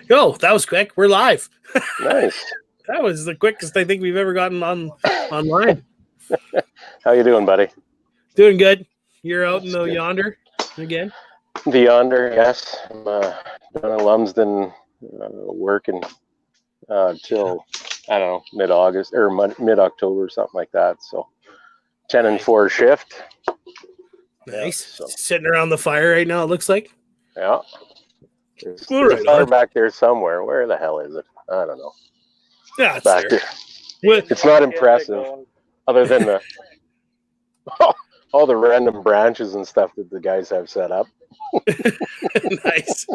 Yo, that was quick. We're live. Nice. That was the quickest I think we've ever gotten online. How you doing, buddy? Doing good. You're out in the yonder again? The yonder, yes. I'm down in Lumsden working till, I don't know, mid-August or mid-October, something like that. So 10 and 4 shift. Nice. Yeah, so. Sitting around the fire right now, it looks like. Yeah. There's a fire back there somewhere. Where the hell is it? I don't know. Yeah, it's back there. It's not impressive, other than all the random branches and stuff that the guys have set up. Nice.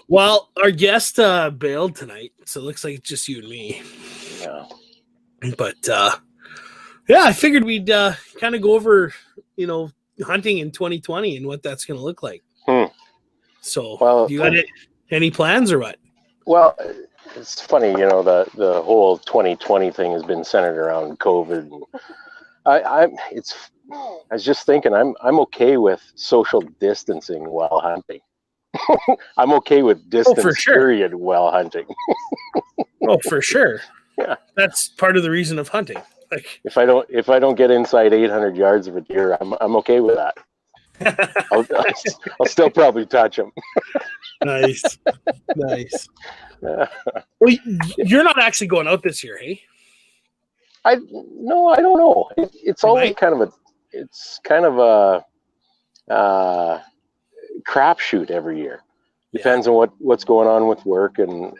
Well, our guest bailed tonight, so it looks like it's just you and me. Yeah. But yeah, I figured we'd kind of go over, hunting in 2020 and what that's going to look like. So, you got any plans or what? Well, it's funny, the whole 2020 thing has been centered around COVID. And I was just thinking, I'm okay with social distancing while hunting. I'm okay with distance period while hunting. Oh, for sure. Yeah, that's part of the reason of hunting. Like, if I don't get inside 800 yards of a deer, I'm okay with that. I'll still probably touch them. Nice. Well, you're not actually going out this year, hey? I don't know. It's always kind of a crapshoot every year. Depends on what's going on with work and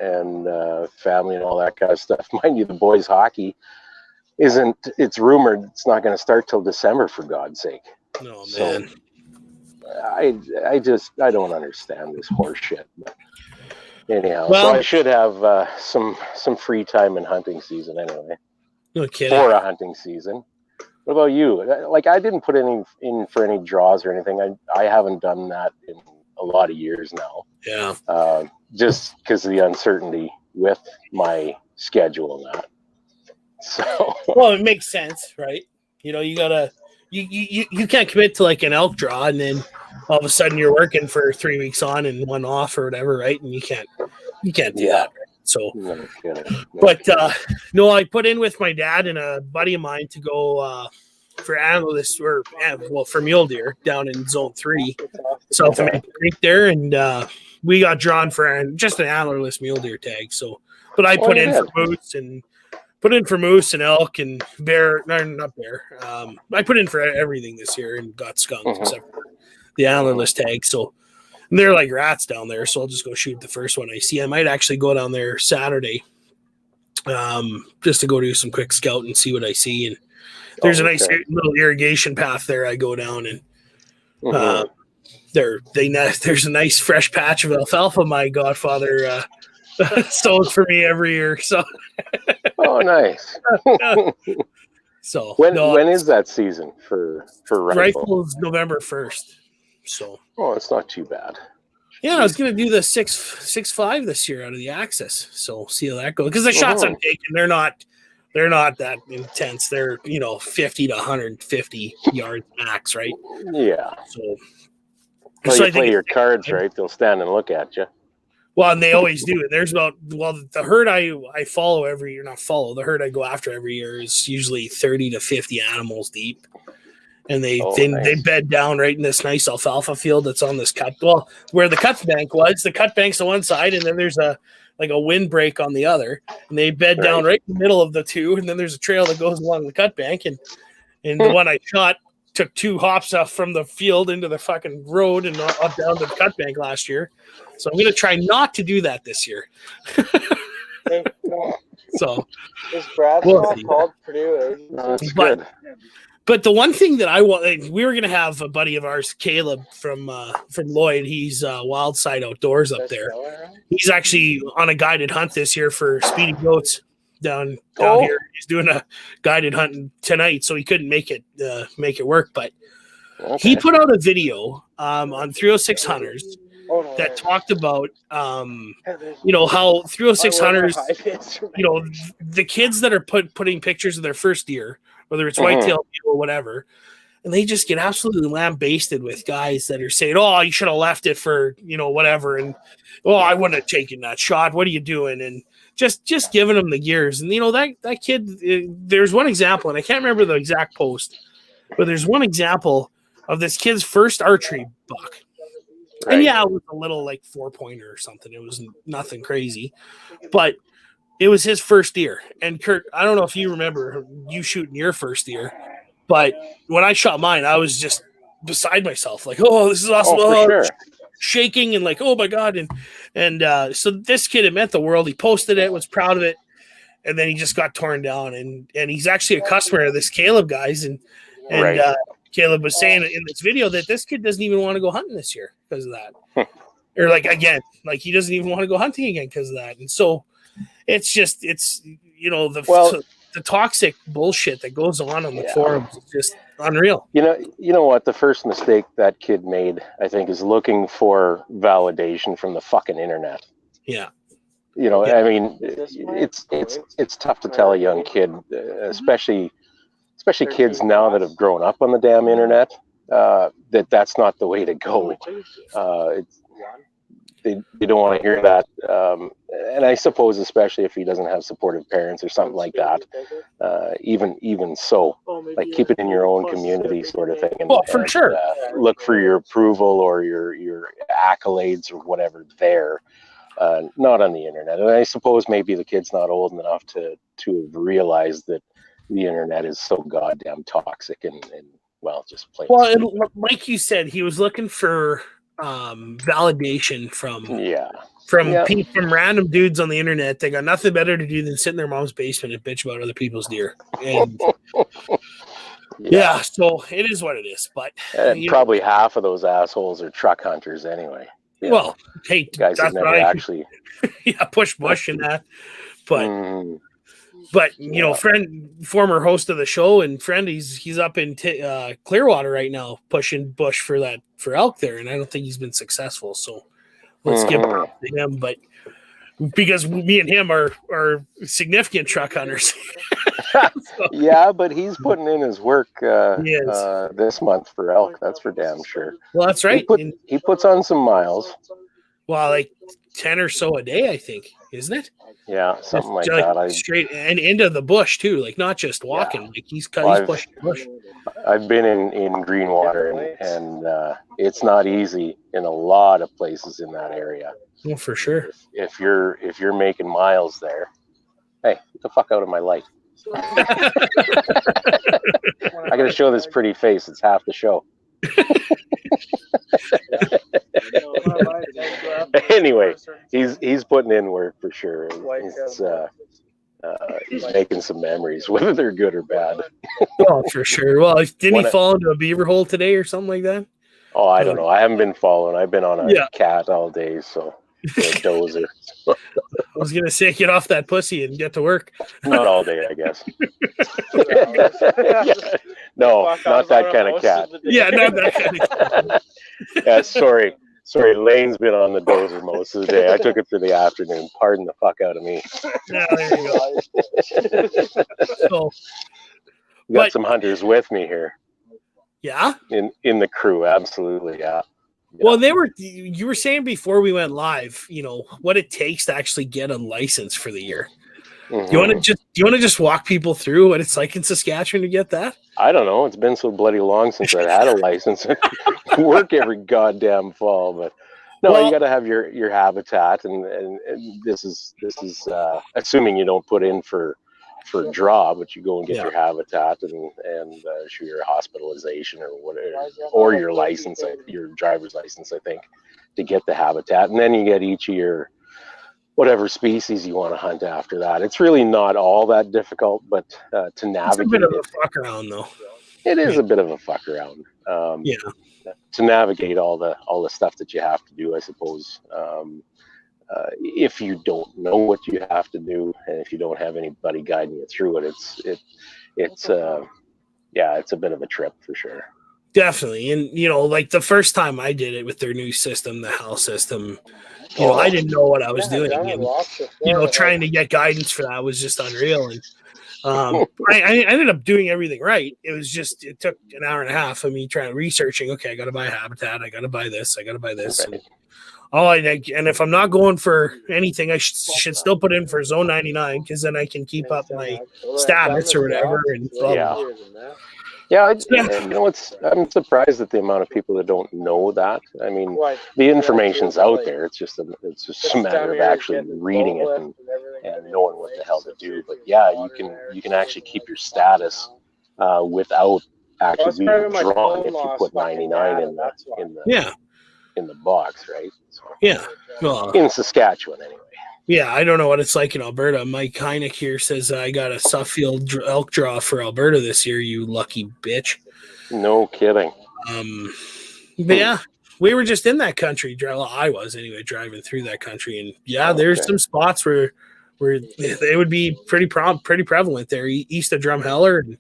family and all that kind of stuff. Mind you, the boys' hockey it's rumored it's not going to start till December, for God's sake. Oh, man. So, I don't understand this horse shit. But anyhow, so I should have some free time in hunting season anyway. No kidding. For a hunting season. What about you? Like, I didn't put any in for any draws or anything. I haven't done that in a lot of years now. Yeah. Just because of the uncertainty with my schedule and that. So. Well, it makes sense, right? You gotta. You can't commit to like an elk draw and then all of a sudden you're working for 3 weeks on and 1 off or whatever, right? And you can't do that. So, but no, I put in with my dad and a buddy of mine to go for analysts for mule deer down in Zone 3, south of Maple Creek there, and we got drawn for just an antlerless mule deer tag. So, but I put in for moose and. Put in for moose and elk and bear. No, not bear. I put in for everything this year and got skunked except for the antlerless tag. So they're like rats down there. So I'll just go shoot the first one I see. I might actually go down there Saturday, just to go do some quick scout and see what I see. And there's a nice little irrigation path there. I go down and there's a nice fresh patch of alfalfa. My godfather sold for me every year. So. Oh, nice. So when is that season for rifles? November 1st. So it's not too bad. Yeah, I was gonna do the 6.5 this year out of the Axis. So see how that goes. Because the shots I'm taking, they're not that intense. They're 50 to 150 yards max, right? Yeah. So you play your cards right, they'll stand and look at you. Well, and they always do. There's the herd I follow every year, not follow, the herd I go after every year is usually 30 to 50 animals deep. And they bed down right in this nice alfalfa field that's on this cut. Well, where the cut bank was, the cut bank's on one side, and then there's a windbreak on the other. And they bed down right in the middle of the two, and then there's a trail that goes along the cut bank. And the one I shot took 2 hops off from the field into the fucking road and up down to the cut bank last year. So I'm going to try not to do that this year. So is Brad called Purdue? That's good. But the one thing that I want, we were going to have a buddy of ours, Caleb from Lloyd. He's Wild Side Outdoors up there. He's actually on a guided hunt this year for Speedy Goats down here. He's doing a guided hunt tonight, so he couldn't make it work. But he put out a video on 306 Hunters that talked about how 306 Hunters, the kids that are putting pictures of their first deer, whether it's whitetail or whatever, and they just get absolutely lambasted with guys that are saying, "Oh, you should have left it for whatever," and "Oh, I wouldn't have taken that shot. What are you doing?" And just giving them the gears. And that kid. There's one example, and I can't remember the exact post, but there's one example of this kid's first archery buck. Right. And yeah, it was a little like 4-pointer or something. It was nothing crazy, but it was his first deer. And Kurt, I don't know if you remember you shooting your first deer, but when I shot mine, I was just beside myself, like, "Oh, this is awesome!" Sure. Shaking and like, "Oh my god!" And so this kid, it meant the world. He posted it, was proud of it, and then he just got torn down. And he's actually a customer of this Caleb guys, and right. Caleb was saying in this video that this kid doesn't even want to go hunting this year because of that. Or like, again, like he doesn't even want to go hunting again because of that. And so it's the toxic bullshit that goes on the forums is just unreal. You know what? The first mistake that kid made, I think, is looking for validation from the fucking internet. Yeah. I mean, it's tough to tell a young kid, especially kids now that have grown up on the damn internet, that's not the way to go. They don't want to hear that. And I suppose, especially if he doesn't have supportive parents or something like that, even so, like keep it in your own community sort of thing. For sure. Look for your approval or your accolades or whatever there, not on the internet. And I suppose maybe the kid's not old enough to have realized that the internet is so goddamn toxic and just plain. Well, and like you said, he was looking for validation from random dudes on the internet. They got nothing better to do than sit in their mom's basement and bitch about other people's deer. And so it is what it is. But probably half of those assholes are truck hunters anyway. Well, hey, guys have never actually push bush and that, but. But former host of the show and friend, he's up in Clearwater right now pushing bush for elk there, and I don't think he's been successful. So let's give it up to him. But because me and him are significant truck hunters. Yeah, but he's putting in his work this month for elk. That's for damn sure. Well, that's right. He puts on some miles. Well, like 10 or so a day, I think, isn't it? Yeah, something like that. Straight and into the bush too, like not just walking. Like he's pushing the bush. I've been in Greenwater, and it's not easy in a lot of places in that area. Well, for sure. If you're making miles there, hey, get the fuck out of my light. I got to show this pretty face. It's half the show. Anyway, he's putting in work for sure. He's making some memories, whether they're good or bad. Oh, for sure. Well, didn't he fall into a beaver hole today or something like that? Oh, I don't know. I haven't been following. I've been on a cat all day, so a dozer. I was gonna say, get off that pussy and get to work. Not all day, I guess. No, not that kind of cat. Yeah, not that kind of cat. Yeah, sorry. Lane's been on the dozer most of the day. I took it for the afternoon. Pardon the fuck out of me. Yeah, there you go. Got some hunters with me here. Yeah? In the crew, absolutely, yeah. Well, you were saying before we went live, what it takes to actually get a license for the year. Mm-hmm. Do you want to just walk people through what it's like in Saskatchewan to get that? I don't know. It's been so bloody long since I've had a license. I work every goddamn fall, but no, you got to have your habitat, and this is assuming you don't put in for draw, but you go and get your habitat and show your hospitalization or whatever, or your license, your driver's license, I think, to get the habitat, and then you get each of your whatever species you want to hunt after that. It's really not all that difficult, but to navigate. It's a bit of a fuck around, though. It is a bit of a fuck around. To navigate all the stuff that you have to do, I suppose. If you don't know what you have to do, and if you don't have anybody guiding you through it, it's a bit of a trip for sure. Definitely. And like the first time I did it with their new system, the HAL system, I didn't know what I was doing, and trying to get guidance for that was just unreal. And I ended up doing everything right. It took an hour and a half of me researching. Okay, I got to buy a habitat. I got to buy this. I got to buy this. Right. And if I'm not going for anything, I should still put in for zone 99 because then I can keep up my status or whatever. And blah, blah, blah. Yeah, you know, I'm surprised at the amount of people that don't know that. I mean, the information's out there. It's just a matter of actually reading it and knowing what the hell to do. But yeah, you can actually keep your status without actually being drawn if you put 99 in the box, right? So, yeah. Well, in Saskatchewan, anyway. Yeah, I don't know what it's like in Alberta. Mike Heineck here says I got a Suffield elk draw for Alberta this year. You lucky bitch. No kidding. But yeah, we were just in that country. Well, I was anyway, driving through that country, and yeah, there's some spots where they would be pretty prevalent there, east of Drumheller, and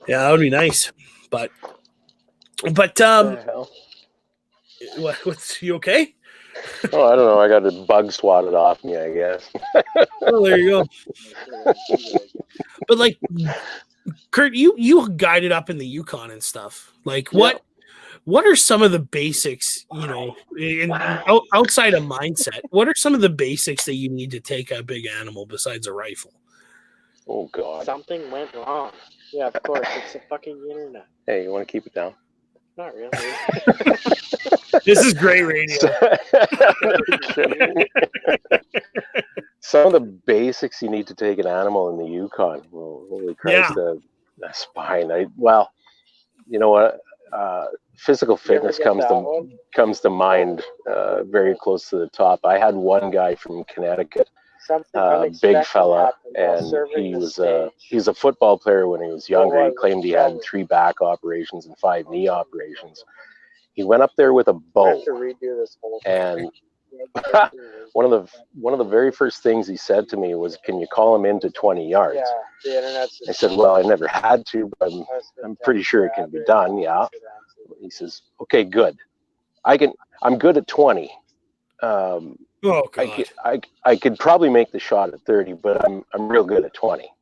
yeah, that would be nice. But what's you okay? Oh, I don't know. I got a bug swatted off me, I guess. Oh, there you go. But like, Kurt, you guided up in the Yukon and stuff. Like, what are some of the basics? You know, outside of mindset, what are some of the basics that you need to take a big animal besides a rifle? Oh God, something went wrong. Yeah, of course, it's the fucking internet. Hey, you want to keep it down? Not really. This is great radio. Some of the basics you need to take an animal in the Yukon. Well, holy Christ, that's fine. You know what? Physical fitness comes to mind very close to the top. I had one guy from Connecticut, big fella, and he was a football player when he was younger. He claimed he had 3 back operations and 5 knee operations. He went up there with a bow, and one of the very first things he said to me was, "Can you call him into 20 yards?" I said, "Well, I never had to, but I'm pretty sure it can be done." Yeah. He says, "Okay, good. I'm good at 20. Oh God. I could probably make the shot at 30, but I'm real good at 20."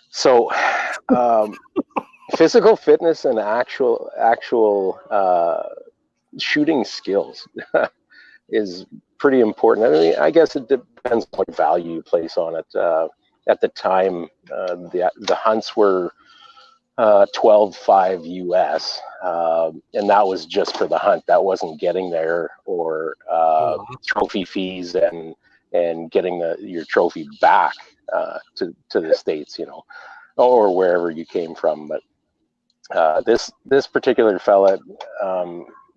So, physical fitness and actual shooting skills is pretty important. I mean, I guess it depends on what value you place on it. At the time, the hunts were $12,500 US, and that was just for the hunt. That wasn't getting there or trophy fees and getting your trophy back to the States, you know, or wherever you came from. But this particular fella,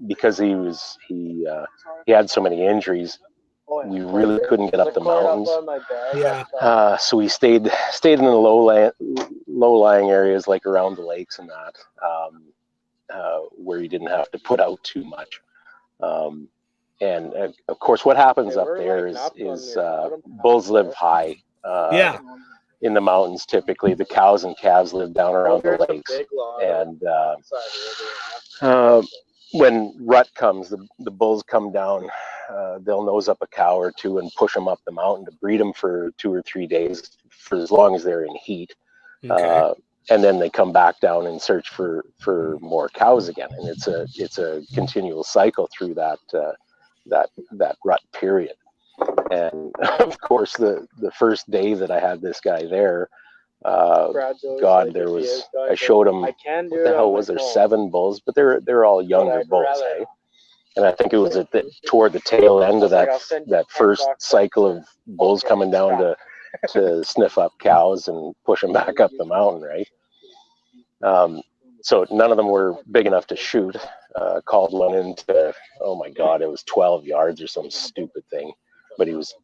because he had so many injuries, we really couldn't get up the mountains. Yeah. So we stayed in the low-lying areas, like around the lakes and that, where you didn't have to put out too much. And of course, what happens up there is bulls live high. In the mountains, typically the cows and calves live down around the lakes, and when rut comes, the bulls come down. They'll nose up a cow or two and push them up the mountain to breed them for 2 or 3 days, for as long as they're in heat. Okay. And then they come back down and search for more cows again, and it's a continual cycle through that rut period. And of course, the first day that I had this guy there, God, I showed him, what the hell was there, 7 bulls, but they're all younger bulls, eh? And I think it was toward the tail end of that first cycle of bulls coming down to sniff up cows and push them back up the mountain, right? So none of them were big enough to shoot. Called one into, oh my God, it was 12 yards or some stupid thing, but he was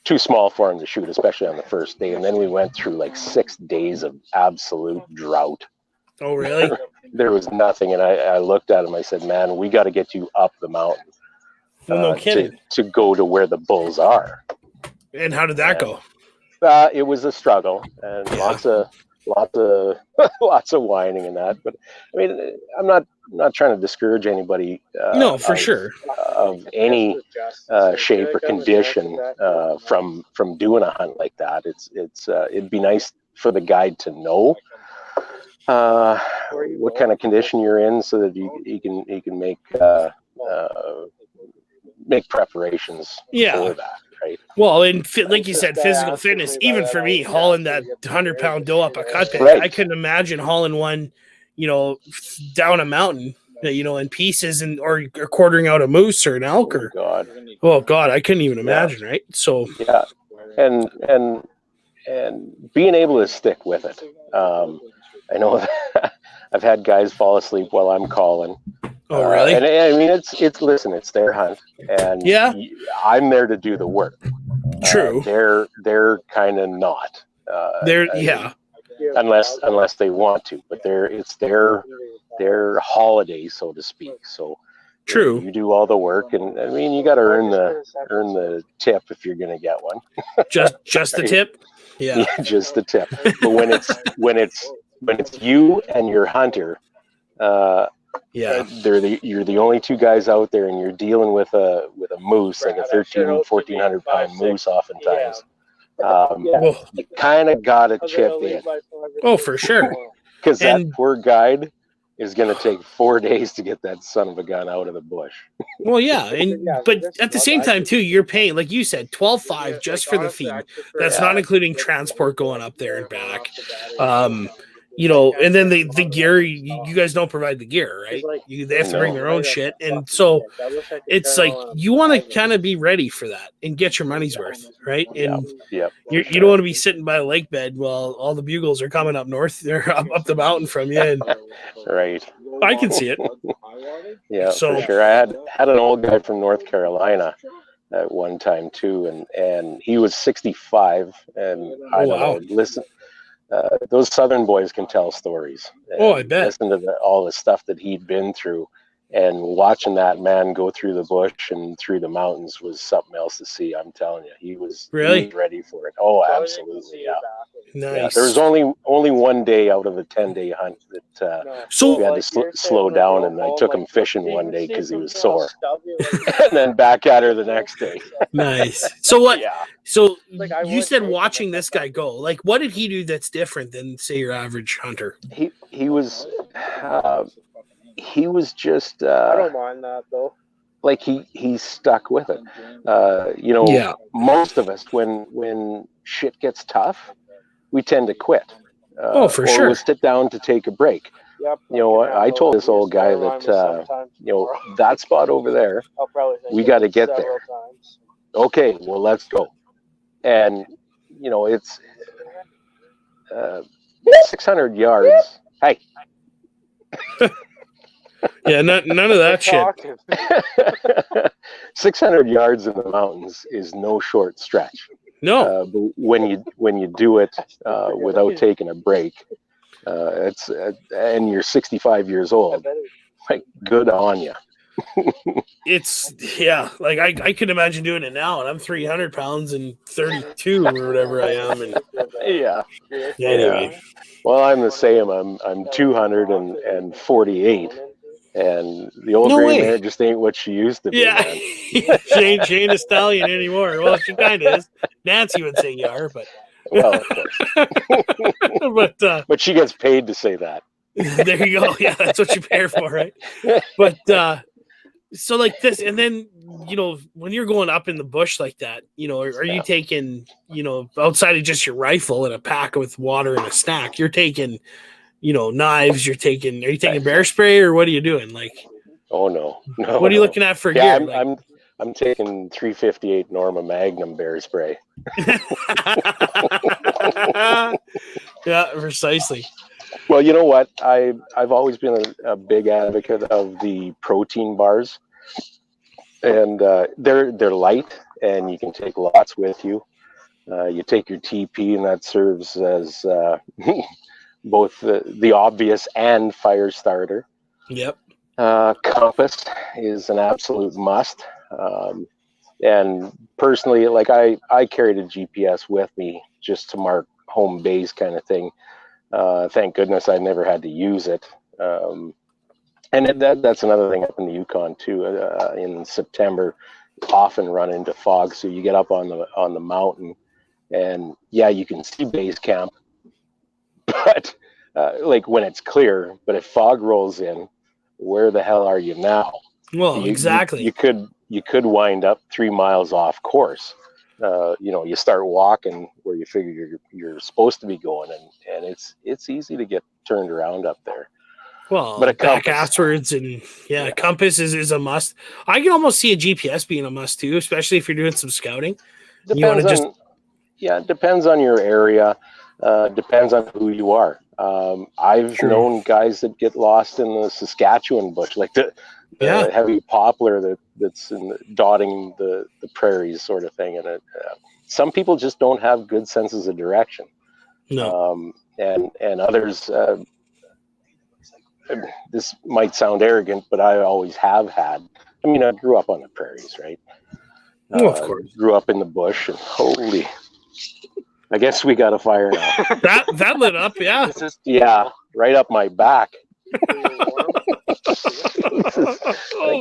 too small for him to shoot, especially on the first day. And then we went through like 6 days of absolute drought. Oh, really? There was nothing. And I looked at him, I said, "Man, we got to get you up the mountain." Well, no kidding. To go to where the bulls are. And how did that go? It was a struggle, and lots of whining and that. But I mean, I'm not trying to discourage anybody. No, for sure. Of any shape or condition from doing a hunt like that. It'd be nice for the guide to know what kind of condition you're in, so that you can make preparations for that, right? Well, and like you said, physical fitness. Even for me, hauling that 100-pound doe up a cut bank, I couldn't imagine hauling one, down a mountain, in pieces, or quartering out a moose or an elk. Oh God, I couldn't even imagine, right? So yeah, and being able to stick with it. I know that I've had guys fall asleep while I'm calling. Oh, really? And I mean, it's their hunt, and I'm there to do the work. True. They're kind of not. Unless they want to, but it's their holiday, so to speak. So true. You do all the work, and I mean, you got to earn the tip if you're going to get one. just the tip. Yeah, just the tip. But when it's you and your hunter, you're the only two guys out there, and you're dealing with a moose, like a 1,400 pound moose oftentimes. You kind of got to chip in. Oh, for sure. Because that poor guide is going to take 4 days to get that son of a gun out of the bush. Well, yeah, but at the same time too, you're paying, like you said, $12,500 just for the feed. That's not including transport going up there and back. And then the gear, you guys don't provide the gear, right? They have to bring their own shit. And so it's like, you want to kind of be ready for that and get your money's worth, right? And you don't want to be sitting by a lake bed while all the bugles are coming up north, they're up the mountain from you. And right. I can see it. Yeah, so, for sure. I had an old guy from North Carolina at one time too, and he was 65, and I don't know, listen. Those Southern boys can tell stories. I bet. Listen to all the stuff that he'd been through, and watching that man go through the bush and through the mountains was something else to see. I'm telling you, he was ready for it. Oh, absolutely, yeah. Nice. Yeah, there was only 1 day out of a 10-day hunt that we had to slow down, and I took him fishing one day because he was sore, and then back at her the next day. Nice. So what? Yeah. So you said watching this guy go, like, what did he do that's different than, say, your average hunter? He was just. I don't mind that though. Like he stuck with it. Most of us, when shit gets tough, we tend to quit. For sure. We'll sit down to take a break. Yep. I told this old guy that that spot over there, we got to get there. Okay, well, let's go. And it's 600 yards. Hey. Yeah, none of that shit. 600 yards in the mountains is no short stretch. No. But when you do it without taking a break, and you're 65 years old, like, good on you. Like I can imagine doing it now, and I'm 300 pounds and 32 or whatever I am, and anyway. Well, I'm the same. I'm 248. And the old gray mare just ain't what she used to be. Yeah, she ain't a stallion anymore. Well, she kind of is. Nancy would say you are, but well, of course. But she gets paid to say that. There you go. Yeah, that's what you pay her for, right? But so like this, and then when you're going up in the bush like that, are you taking outside of just your rifle and a pack with water and a snack? You're taking knives, are you taking bear spray, or what are you doing? Like, oh no. What are you looking at for gear? I'm taking 358 Norma Magnum bear spray. Yeah, precisely. Well, you know what? I've always been a big advocate of the protein bars, and they're light, and you can take lots with you. You take your TP, and that serves as both the obvious and fire starter. Yep. Compass is an absolute must. And personally, like I carried a GPS with me just to mark home base kind of thing. Thank goodness I never had to use it. And that's another thing up in the Yukon too. In September, often run into fog. So you get up on the mountain, and you can see base camp, but like when it's clear, but if fog rolls in, where the hell are you now? Well, exactly. You could wind up 3 miles off course. You start walking where you figure you're supposed to be going, and it's easy to get turned around up there. Well, but a back compass. afterwards, and compass is a must. I can almost see a GPS being a must too, especially if you're doing some scouting. Depends on it depends on your area. Depends on who you are. I've known guys that get lost in the Saskatchewan bush, like the heavy poplar that's dotting the prairies, sort of thing. And some people just don't have good senses of direction. No. And others. This might sound arrogant, but I always have had. I mean, I grew up on the prairies, right? Of course. Grew up in the bush, and holy. I guess we got a fire now. that lit up, yeah. Right up my back.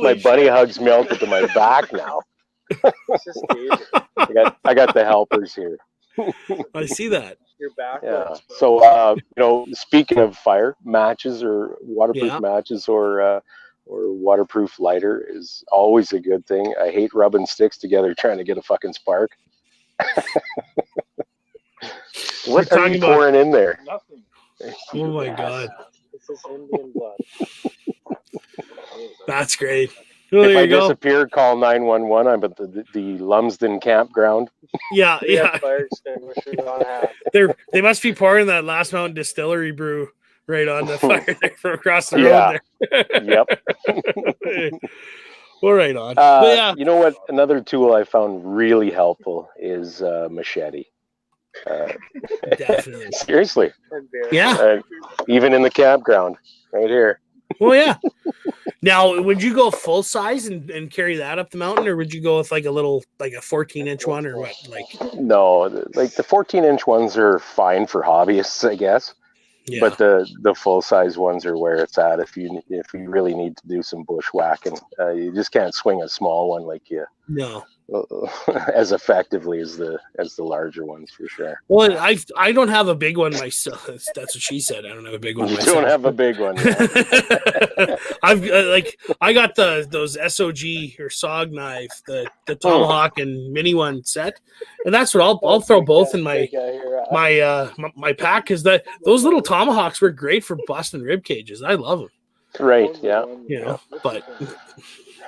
My buddy hugs melted to my back now. I got the helpers here. I see that. Your back. Yeah. So speaking of fire, matches or waterproof matches or waterproof lighter is always a good thing. I hate rubbing sticks together trying to get a fucking spark. What are you pouring in there? Nothing. Oh my god. This is Indian blood. That's great. If I disappear, call 911. I'm at the Lumsden campground. Yeah. Fire extinguishers on hand. They must be pouring that Last Mountain Distillery brew right on the fire there from across the road there. Yep. Well, right on. You know what? Another tool I found really helpful is machete. Definitely. Seriously. Yeah. Even in the campground, right here. Well, yeah. Now, would you go full size and carry that up the mountain, or would you go with like a 14-inch one, or what? No, like the 14-inch ones are fine for hobbyists, I guess. Yeah. But the full size ones are where it's at. If you really need to do some bushwhacking, you just can't swing a small one like you. No. As effectively as the larger ones, for sure. Well, I don't have a big one myself. That's what she said. I don't have a big one myself. You don't have a big one. I got those SOG or SOG knife, the tomahawk and mini one set, and that's what I'll throw both in my pack, because those little tomahawks were great for busting rib cages. I love them. Right. Yeah. But.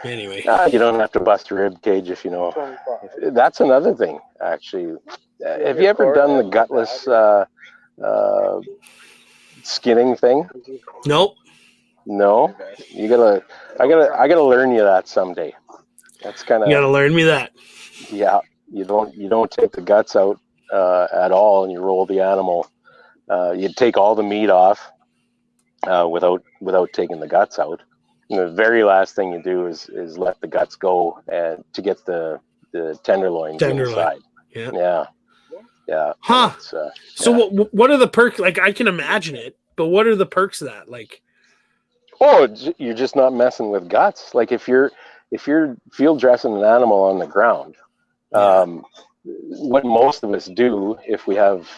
Anyway, you don't have to bust a rib cage if you know. That's another thing, actually. Have you ever done the gutless skinning thing? Nope. No. I gotta learn you that someday. That's kind of. You gotta learn me that. Yeah, you don't take the guts out at all, and you roll the animal. You take all the meat off without taking the guts out. And the very last thing you do is let the guts go and to get the tenderloin inside. Yeah. Huh. So what are the perks? Like, I can imagine it, but what are the perks of that? Like, you're just not messing with guts. Like if you're field dressing an animal on the ground, what most of us do if we have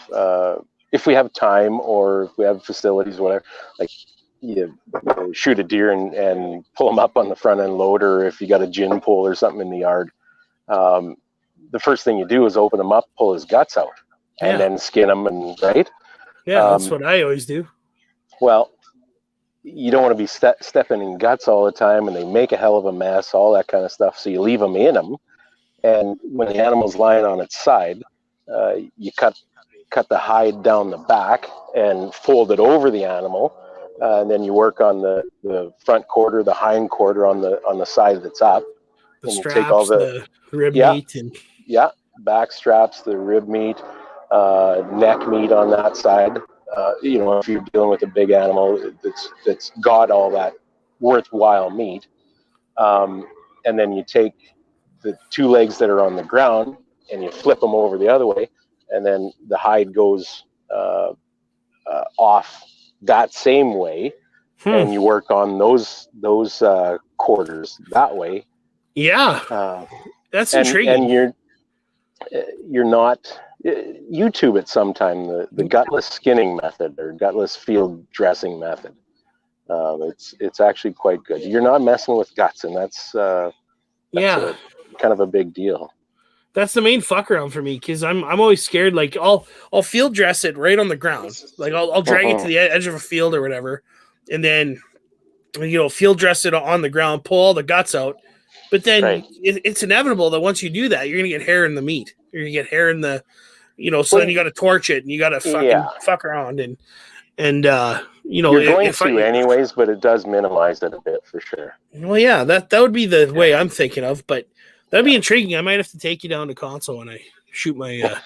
time or if we have facilities, whatever, like. You shoot a deer and pull them up on the front end loader. If you got a gin pole or something in the yard, the first thing you do is open him up, pull his guts out, and then skin him. And right, that's what I always do. Well, you don't want to be stepping in guts all the time, and they make a hell of a mess, all that kind of stuff. So you leave them in them, and when the animal's lying on its side, you cut the hide down the back and fold it over the animal. And then you work on the front quarter, the hind quarter on the side that's up. The straps, you take all the rib meat. Back straps, the rib meat, neck meat on that side. If you're dealing with a big animal that's got all that worthwhile meat. And then you take the two legs that are on the ground and you flip them over the other way. And then the hide goes off that same way, and you work on those quarters that way. That's intriguing. And you're not YouTube it sometime. The gutless skinning method or gutless field dressing method. It's actually quite good. You're not messing with guts, and that's kind of a big deal. That's the main fuck around for me because I'm always scared. Like I'll field dress it right on the ground. Like I'll drag it to the edge of a field or whatever, and then field dress it on the ground, pull all the guts out. But then it's inevitable that once you do that, you're gonna get hair in the meat. You're gonna get hair in the, so then you got to torch it and you got to fucking fuck around and you're going to anyways, but it does minimize it a bit for sure. Well, yeah, that would be the way I'm thinking of, but that'd be intriguing. I might have to take you down to console when I shoot my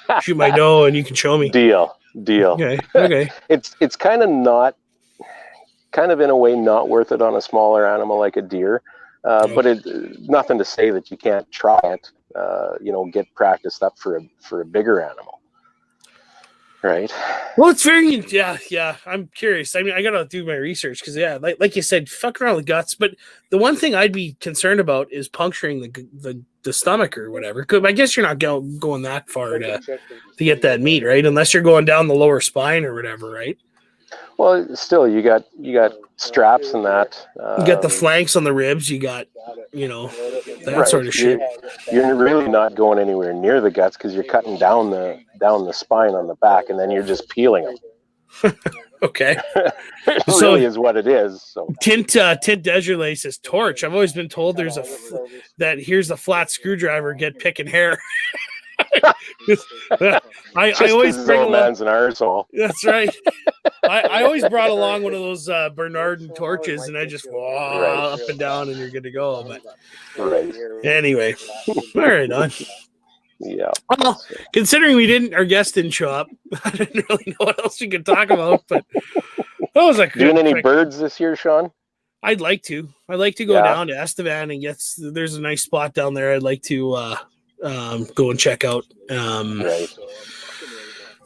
doe, and you can show me. Deal. Okay. It's kind of in a way not worth it on a smaller animal like a deer, but nothing to say that you can't try it. Get practiced up for a bigger animal. Right. Well, it's very I'm curious. I mean, I gotta do my research because like you said, fuck around with guts. But the one thing I'd be concerned about is puncturing the stomach or whatever. Cause I guess you're not going that far to get that meat, right? Unless you're going down the lower spine or whatever, right? Well, still, you got straps and that. You got the flanks on the ribs. You got that sort of shit. You're really not going anywhere near the guts because you're cutting down the spine on the back, and then you're just peeling them. Okay. It really is what it is. So Tint Desjardins says torch. I've always been told that here's a flat screwdriver. Get picking hair. I always bring along man's an arsehole. That's right. I always brought along one of those Bernardin torches, and I just up and down, and you're good to go. But anyway, all right, on. Yeah. Well, considering our guest didn't show up, I didn't really know what else we could talk about. But that was like doing any birds this year, Sean? I'd like to. I'd like to go down to Estevan and there's a nice spot down there. I'd like to go and check out.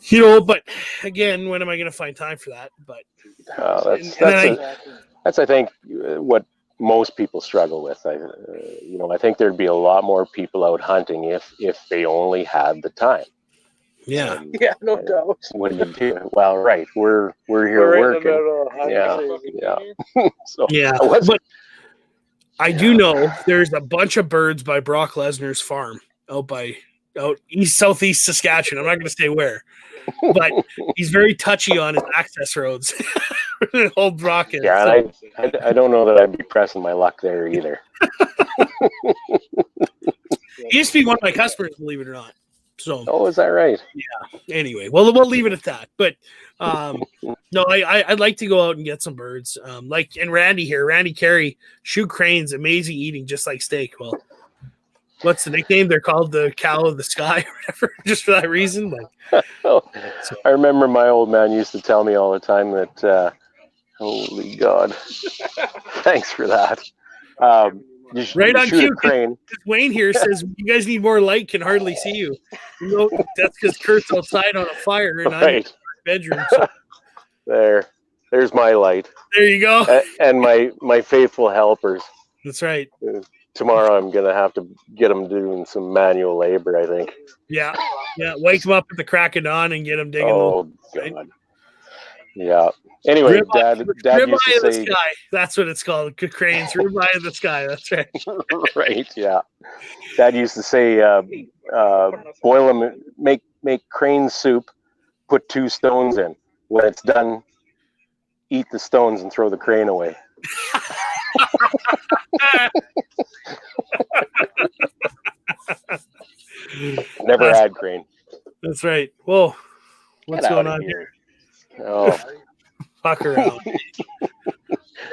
But again, when am I going to find time for that? But that's I think what most people struggle with. I think there'd be a lot more people out hunting if they only had the time. Yeah. No doubt. What do you do? Well, right. We're here working. Yeah. So but I do know there's a bunch of birds by Brock Lesnar's farm out southeast Saskatchewan. I'm not going to say where, but he's very touchy on his access roads. Old Brock is. Yeah, I don't know that I'd be pressing my luck there either. He used to be one of my customers, believe it or not. So, is that right? Yeah. Anyway, well, we'll leave it at that. But no, I'd like to go out and get some birds. And Randy Carey, shoot cranes, amazing eating, just like steak. Well, what's the nickname? They're called the cow of the sky or whatever, just for that reason. I remember my old man used to tell me all the time that, holy God, thanks for that. Right on cue. Wayne here says, you guys need more light, can hardly see you. That's because Kurt's outside on a fire and I'm in the bedroom. So. There's my light. There you go. And my faithful helpers. That's right. Tomorrow I'm going to have to get them doing some manual labor, I think. Yeah. Wake them up at the crack of dawn and get them digging. Oh, God. Right? Yeah. Anyway, Dad used to say... Sky. That's what it's called. Cranes, ribeye of the sky. That's right. Right, yeah. Dad used to say, boil them, make crane soup, put 2 stones in. When it's done, eat the stones and throw the crane away. Never had crane. That's right. Whoa. What's going on here? Oh. Fuck around.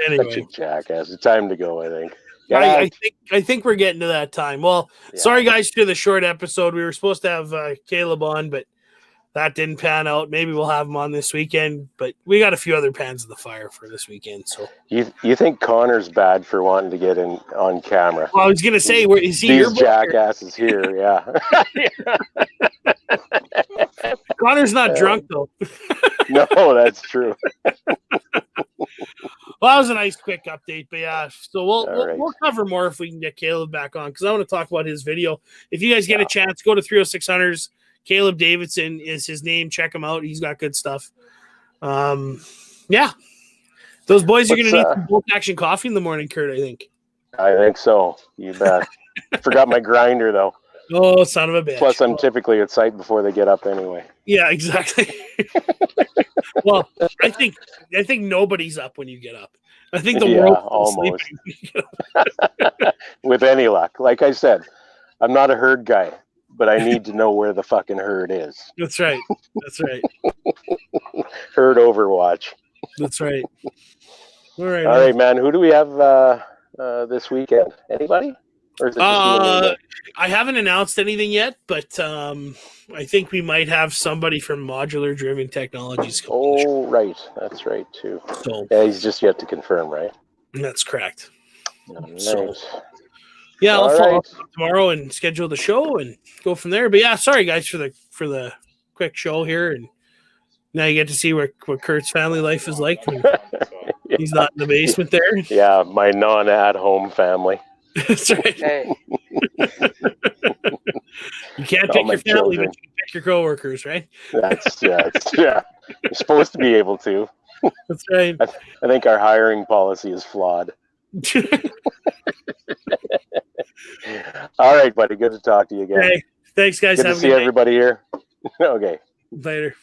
Anyway. Such a jackass. It's time to go, I think. I think we're getting to that time. Well, sorry guys for the short episode. We were supposed to have Caleb on, but that didn't pan out. Maybe we'll have him on this weekend, but we got a few other pans of the fire for this weekend. So you think Connor's bad for wanting to get in on camera? Well, I was gonna say, where is he? These jackasses here, yeah. Connor's not drunk though. No, that's true. Well, that was a nice quick update, but yeah, so we'll cover more if we can get Caleb back on because I want to talk about his video. If you guys get a chance, go to 306 Hunters, Caleb Davidson is his name. Check him out. He's got good stuff. Yeah. Those boys are going to need some bolt action coffee in the morning, Kurt, I think. I think so. You bet. Forgot my grinder, though. Oh, son of a bitch. Plus, I'm typically at site before they get up anyway. Yeah, exactly. Well, I think nobody's up when you get up. I think the world almost. With any luck. Like I said, I'm not a herd guy, but I need to know where the fucking herd is. That's right. That's right. Herd Overwatch. That's right. All right, man. Who do we have this weekend? Anybody? Or is it just I haven't announced anything yet, but I think we might have somebody from Modular Driven Technologies. Oh, right. That's right, too. So, yeah, he's just yet to confirm, right? That's correct. Nice. So, yeah, I'll follow up tomorrow and schedule the show and go from there. But yeah, sorry guys for the quick show here, and now you get to see what Kurt's family life is like when he's not in the basement there. Yeah, my non-at-home family. That's right. Hey. You can't pick your family, children. but you can pick your coworkers, right? Yeah. You're supposed to be able to. That's right. I think our hiring policy is flawed. All right, buddy. Good to talk to you again. Hey, thanks, guys. Good to see everybody here. Okay. Later.